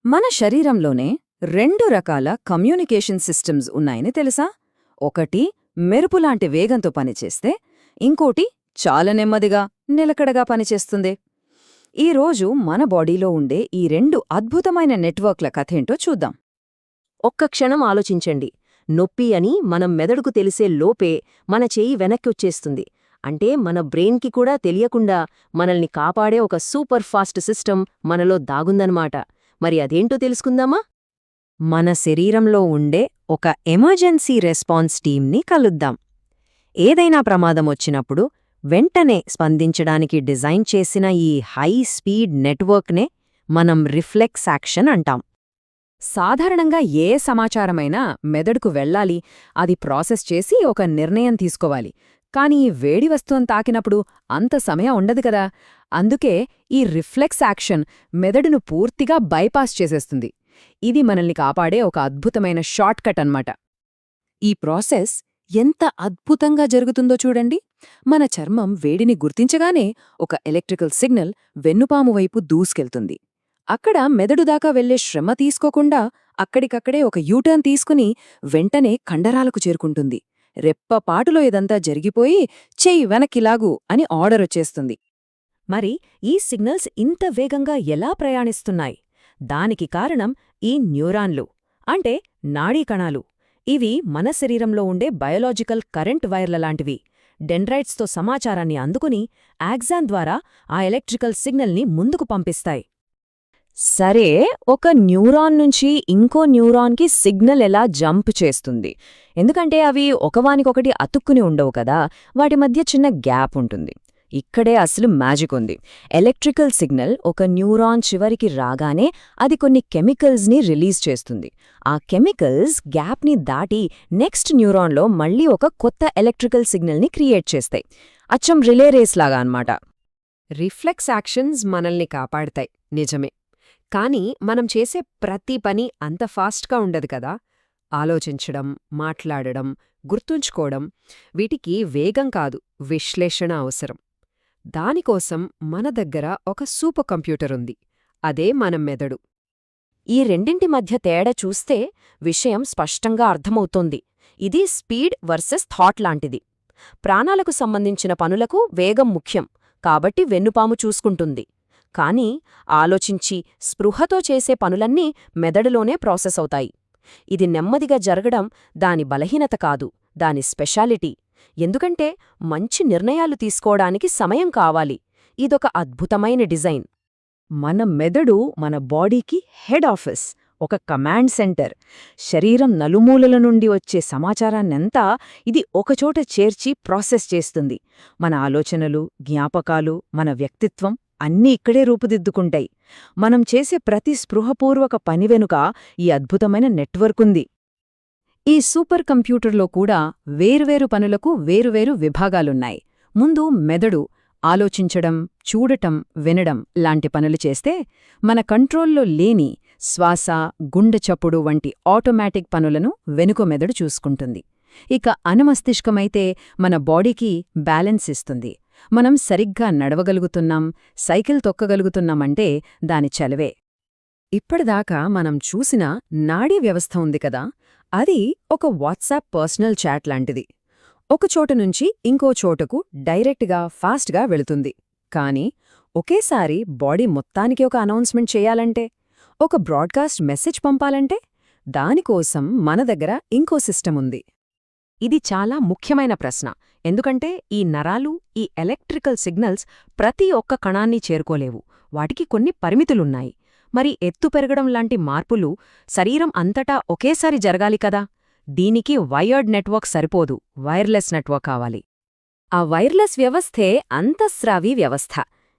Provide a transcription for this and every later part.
మన శరీరంలోనే రెండు రకాల కమ్యూనికేషన్ సిస్టమ్స్ ఉన్నాయని తెలుసా? ఒకటి మెరుపులాంటి వేగంతో పనిచేస్తే, ఇంకోటి చాలా నెమ్మదిగా, నిలకడగా పనిచేస్తుంది. ఈరోజు మన బాడీలో ఉండే ఈ రెండు అద్భుతమైన నెట్వర్క్ల కథేంటో చూద్దాం. ఒక్క క్షణం ఆలోచించండి. నొప్పి అని మనం మెదడుకు తెలిసే లోపే మన చెయ్యి వెనక్కొచ్చేస్తుంది. అంటే మన బ్రెయిన్కి కూడా తెలియకుండా మనల్ని కాపాడే ఒక సూపర్ ఫాస్ట్ సిస్టమ్ మనలో దాగుందన్నమాట. మరి అదేంటో తెలుసుకుందామా? మన శరీరంలో ఉండే ఒక ఎమర్జెన్సీ రెస్పాన్స్ టీమ్ని కలుద్దాం. ఏదైనా ప్రమాదమొచ్చినప్పుడు వెంటనే స్పందించడానికి డిజైన్ చేసిన ఈ హై స్పీడ్ నెట్వర్క్నే మనం రిఫ్లెక్స్ యాక్షన్ అంటాం. సాధారణంగా ఏ సమాచారమైనా మెదడుకు వెళ్ళాలి, అది ప్రాసెస్ చేసి ఒక నిర్ణయం తీసుకోవాలి. కానీ వేడి వస్తువును తాకినప్పుడు అంత సమయం ఉండదు కదా. అందుకే ఈ రిఫ్లెక్స్ యాక్షన్ మెదడును పూర్తిగా బైపాస్ చేసేస్తుంది. ఇది మనల్ని కాపాడే ఒక అద్భుతమైన షార్ట్కట్ అన్నమాట. ఈ ప్రాసెస్ ఎంత అద్భుతంగా జరుగుతుందో చూడండి. మన చర్మం వేడిని గుర్తించగానే ఒక ఎలక్ట్రికల్ సిగ్నల్ వెన్నుపాము వైపు దూసుకెళ్తుంది. అక్కడ మెదడు దాకా వెళ్లే శ్రమ తీసుకోకుండా అక్కడికక్కడే ఒక యూటర్న్ తీసుకుని వెంటనే కండరాలకు చేరుకుంటుంది. రెప్పపాటులో ఇదంతా జరిగిపోయి చెయ్యి వెనక్కిలాగు అని ఆర్డర్ వచ్చేస్తుంది. మరి ఈ సిగ్నల్స్ ఇంత వేగంగా ఎలా ప్రయాణిస్తున్నాయి? దానికి కారణం ఈ న్యూరాన్లు, అంటే నాడీ కణాలు. ఇవి మన శరీరంలో ఉండే బయోలాజికల్ కరెంట్ వైర్లలాంటివి. డెండ్రైట్స్తో సమాచారాన్ని అందుకుని యాక్సాన్ ద్వారా ఆ ఎలక్ట్రికల్ సిగ్నల్ని ముందుకు పంపిస్తాయి. సరే, ఒక న్యూరాన్ నుంచి ఇంకో న్యూరాన్కి సిగ్నల్ ఎలా జంప్ చేస్తుంది? ఎందుకంటే అవి ఒకవానికొకటి అతుక్కుని ఉండవు కదా, వాటి మధ్య చిన్న గ్యాప్ ఉంటుంది. ఇక్కడే అసలు మ్యాజిక్ ఉంది. ఎలక్ట్రికల్ సిగ్నల్ ఒక న్యూరాన్ చివరికి రాగానే అది కొన్ని కెమికల్స్ని రిలీజ్ చేస్తుంది. ఆ కెమికల్స్ గ్యాప్ని దాటి నెక్స్ట్ న్యూరాన్లో మళ్ళీ ఒక కొత్త ఎలక్ట్రికల్ సిగ్నల్ని క్రియేట్ చేస్తాయి. అచ్చం రిలే రేస్ లాగా అన్నమాట. రిఫ్లెక్స్ యాక్షన్స్ మనల్ని కాపాడతాయి, నిజమే. కానీ మనం చేసే ప్రతి పని అంత ఫాస్ట్గా ఉండదు కదా. ఆలోచించడం, మాట్లాడడం, గుర్తుంచుకోవడం, వీటికి వేగం కాదు, విశ్లేషణ అవసరం. దానికోసం మన దగ్గర ఒక సూపర్ కంప్యూటర్ ఉంది. అదే మన మెదడు. ఈ రెండింటి మధ్య తేడా చూస్తే విషయం స్పష్టంగా అర్థమవుతోంది. ఇది స్పీడ్ వర్సెస్ థాట్ లాంటిది. ప్రాణాలకు సంబంధించిన పనులకు వేగం ముఖ్యం, కాబట్టి వెన్నుపాము చూసుకుంటుంది. కానీ ఆలోచించి స్పృహతో చేసే పనులన్నీ మెదడులోనే ప్రాసెస్ అవుతాయి. ఇది నెమ్మదిగా జరగడం దాని బలహీనత కాదు, దాని స్పెషాలిటీ. ఎందుకంటే మంచి నిర్ణయాలు తీసుకోవడానికి సమయం కావాలి. ఇదొక అద్భుతమైన డిజైన్. మన మెదడు మన బాడీకి హెడ్ ఆఫీస్, ఒక కమాండ్ సెంటర్. శరీరం నలుమూలల నుండి వచ్చే సమాచారాన్నంతా ఇది ఒకచోట చేర్చి ప్రాసెస్ చేస్తుంది. మన ఆలోచనలు, జ్ఞాపకాలు, మన వ్యక్తిత్వం అన్నీ ఇక్కడే రూపుదిద్దుకుంటాయి. మనం చేసే ప్రతి స్పృహపూర్వక పని వెనుక ఈ అద్భుతమైన నెట్వర్కుంది. ఈ సూపర్ కంప్యూటర్లో కూడా వేరువేరు పనులకు వేరువేరు విభాగాలున్నాయి. ముందు మెదడు ఆలోచించడం, చూడటం, వినడం లాంటి పనులు చేస్తే, మన కంట్రోల్లో లేని శ్వాస, గుండె చప్పుడు వంటి ఆటోమేటిక్ పనులను వెనుక మెదడు చూసుకుంటుంది. ఇక అనుమస్తిష్కమైతే మన బాడీకి బ్యాలెన్స్ ఇస్తుంది. మనం సరిగ్గా నడవగలుగుతున్నాం, సైకిల్ తొక్కగలుగుతున్నామంటే దాని చలవే. ఇప్పటిదాకా మనం చూసిన నాడీ వ్యవస్థ ఉంది కదా, అది ఒక వాట్సాప్ పర్సనల్ చాట్ లాంటిది. ఒకచోట నుంచి ఇంకో చోటకు డైరెక్ట్గా, ఫాస్ట్గా వెళుతుంది. కానీ ఒకేసారి బాడీ మొత్తానికి ఒక అనౌన్స్మెంట్ చేయాలంటే, ఒక బ్రాడ్కాస్ట్ మెసేజ్ పంపాలంటే, దానికోసం మన దగ్గర ఇంకో సిస్టమ్ ఉంది. ఇది చాలా ముఖ్యమైన ప్రశ్న. ఎందుకంటే ఈ నరాలు, ఈ ఎలక్ట్రికల్ సిగ్నల్స్ ప్రతి ఒక్క కణాన్ని చేరుకోలేవు. వాటికి కొన్ని పరిమితులున్నాయి. మరి ఎత్తు పెరగడం లాంటి మార్పులు శరీరం అంతటా ఒకేసారి జరగాలి కదా. దీనికి వైర్డ్ నెట్వర్క్ సరిపోదు, వైర్లెస్ నెట్వర్క్ కావాలి. ఆ వైర్లెస్ వ్యవస్థే అంతఃస్రావి వ్యవస్థ.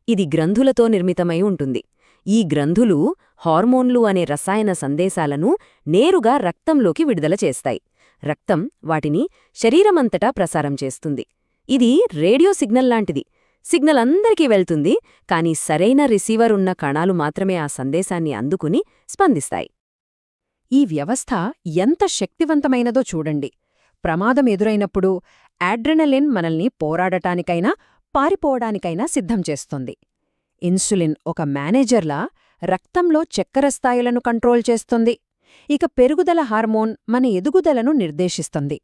ఇది గ్రంథులతో నిర్మితమై ఉంటుంది. ఈ గ్రంథులు హార్మోన్లు అనే రసాయన సందేశాలను నేరుగా రక్తంలోకి విడుదల చేస్తాయి. రక్తం వాటిని శరీరమంతటా ప్రసారం చేస్తుంది. ఇది రేడియో సిగ్నల్ లాంటిది. సిగ్నల్ అందరికీ వెళ్తుంది, కానీ సరైన రిసీవర్ ఉన్న కణాలు మాత్రమే ఆ సందేశాన్ని అందుకుని స్పందిస్తాయి. ఈ వ్యవస్థ ఎంత శక్తివంతమైనదో చూడండి. ప్రమాదం ఎదురైనప్పుడు అడ్రెనలిన్ మనల్ని పోరాడటానికైనా, పారిపోవడానికైనా సిద్ధం చేస్తుంది. ఇన్సులిన్ ఒక మేనేజర్లా రక్తంలో చక్కెర స్థాయిలను కంట్రోల్ చేస్తుంది. ఇక పెరుగుదల హార్మోన్ మన ఎదుగుదలను నిర్దేశిస్తుంది.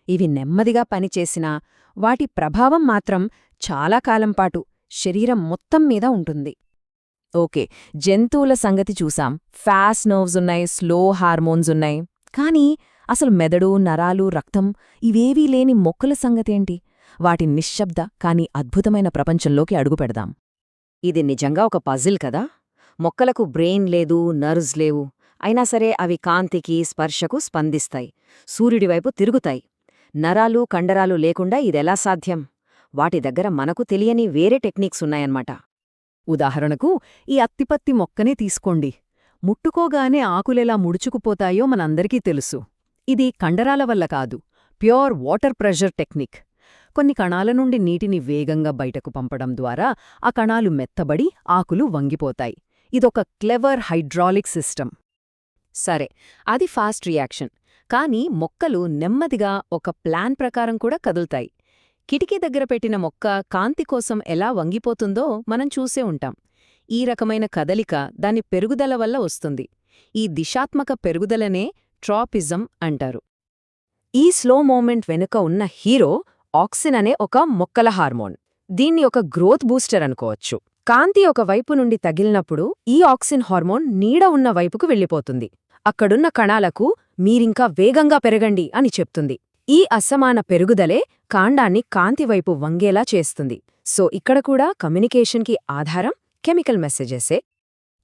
ఇవి నెమ్మదిగా పనిచేసినా వాటి ప్రభావం మాత్రం చాలా కాలంపాటు శరీరం మొత్తం మీద ఉంటుంది. ఓకే, జంతువుల సంగతి చూసాం. ఫాస్ట్ నర్వ్స్ ఉన్నాయి, స్లో హార్మోన్స్ ఉన్నాయి. కానీ అసలు మెదడు, నరాలు, రక్తం ఇవేవీ లేని మొక్కల సంగతేంటి? వాటి నిశ్శబ్ద కానీ అద్భుతమైన ప్రపంచంలోకి అడుగుపెడదాం. ఇది నిజంగా ఒక పజిల్ కదా. మొక్కలకు బ్రెయిన్ లేదు, నర్వ్స్ లేవు. అయినా సరే అవి కాంతికి, స్పర్శకు స్పందిస్తాయి, సూర్యుడివైపు తిరుగుతాయి. నరాలు, కండరాలు లేకుండా ఇదెలా సాధ్యం? వాటి దగ్గర మనకు తెలియని వేరే టెక్నిక్స్ ఉన్నాయన్నమాట. ఉదాహరణకు ఈ అత్తిపత్తి మొక్కనే తీసుకోండి. ముట్టుకోగానే ఆకులెలా ముడుచుకుపోతాయో మనందరికీ తెలుసు. ఇది కండరాల వల్ల కాదు, ప్యూర్ వాటర్ ప్రెషర్ టెక్నిక్. కొన్ని కణాల నుండి నీటిని వేగంగా బయటకు పంపడం ద్వారా ఆ కణాలు మెత్తబడి ఆకులు వంగిపోతాయి. ఇదొక క్లెవర్ హైడ్రాలిక్ సిస్టమ్. సరే, అది ఫాస్ట్ రియాక్షన్. కానీ మొక్కలు నెమ్మదిగా ఒక ప్లాన్ ప్రకారం కూడా కదులుతాయి. కిటికీ దగ్గర పెట్టిన మొక్క కాంతి కోసం ఎలా వంగిపోతుందో మనం చూసే ఉంటాం. ఈ రకమైన కదలిక దాని పెరుగుదల వల్ల వస్తుంది. ఈ దిశాత్మక పెరుగుదలనే ట్రాపిజం అంటారు. ఈ స్లో మూమెంట్ వెనుక ఉన్న హీరో ఆక్సిన్ అనే ఒక మొక్కల హార్మోన్. దీన్ని ఒక గ్రోత్ బూస్టర్ అనుకోవచ్చు. కాంతి ఒక వైపు నుండి తగిలినప్పుడు ఈ ఆక్సిన్ హార్మోన్ నీడ ఉన్న వైపుకు వెళ్ళిపోతుంది. అక్కడున్న కణాలకు మీరింకా వేగంగా పెరగండి అని చెప్తుంది. ఈ అసమాన పెరుగుదలే కాండాన్ని కాంతివైపు వంగేలా చేస్తుంది. సో ఇక్కడ కూడా కమ్యూనికేషన్కి ఆధారం కెమికల్ మెసేజెసే.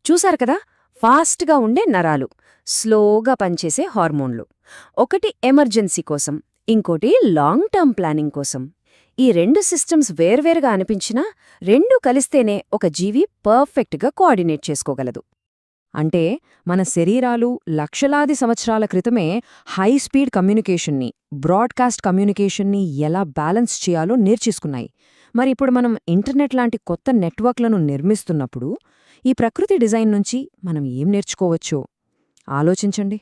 చూశారు కదా, ఫాస్ట్గా ఉండే నరాలు, స్లోగా పనిచేసే హార్మోన్లు. ఒకటి ఎమర్జెన్సీ కోసం, ఇంకోటి లాంగ్ టర్మ్ ప్లానింగ్ కోసం. ఈ రెండు సిస్టమ్స్ వేర్వేరుగా అనిపించినా రెండూ కలిస్తేనే ఒక జీవి పర్ఫెక్ట్గా కోఆర్డినేట్ చేసుకోగలదు. అంటే మన శరీరాలు లక్షలాది సంవత్సరాల క్రితమే హై స్పీడ్ కమ్యూనికేషన్ని, బ్రాడ్కాస్ట్ కమ్యూనికేషన్ని ఎలా బ్యాలెన్స్ చేయాలో నేర్చేసుకున్నాయి. మరి ఇప్పుడు మనం ఇంటర్నెట్ లాంటి కొత్త నెట్వర్క్లను నిర్మిస్తున్నప్పుడు ఈ ప్రకృతి డిజైన్ నుంచి మనం ఏం నేర్చుకోవచ్చో ఆలోచించండి.